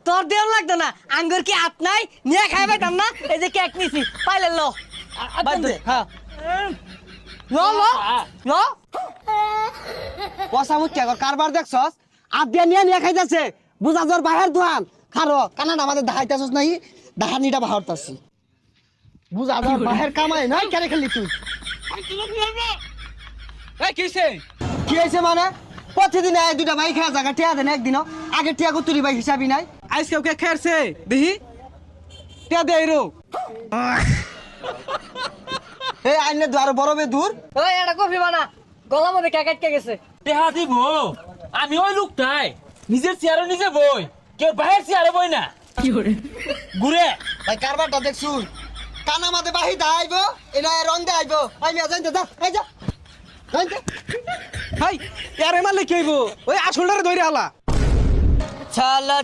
তোর দেওয়ার লাগতো না আঙ্গুর কি হাত নাই নিয়ে খাই পাইতাম না এই যে কেক নিছি পাইলে লো হ্যাঁ লো লো লো পয়সা মুখ কারবার দেখছস আদিয়া নিয়ে খাইতেছে বুঝা তোর বাহির দোকান খারো কানাডা আমাদের দেখাইতেছস নাই দাহানিটা বাহারতাছি বুঝা তোর বাহির কামাই নাই কেন খেলি তুই কি হয়েছে মানে প্রতিদিন এই দুটা ভাই খেয়া জায়গা টিয়া দেন একদিনও আগে টিয়া কুতুরি ভাই হিসাবই নাই আজকে ওকে খেরছে দেখি টিয়া দে রো এই আইনে আরো বড় বে দূর ওই একটা কফি বানা গলার মধ্যে কেক আটকে গেছে দেহা দিব আমি ওই লোকটাই নিজের চেয়ারে নিজে বই কেউ বাইরের চেয়ারে বই না ঘুরে ভাই কারবারটা দেখছুন কানা মাঝে বাহিদা আইব এনা রং দে আইব আমি জানতে যা এই যা জানতে হাই ইয়ারে মারলে কি হইব ওই আসলটারে ধরে আলা ছালা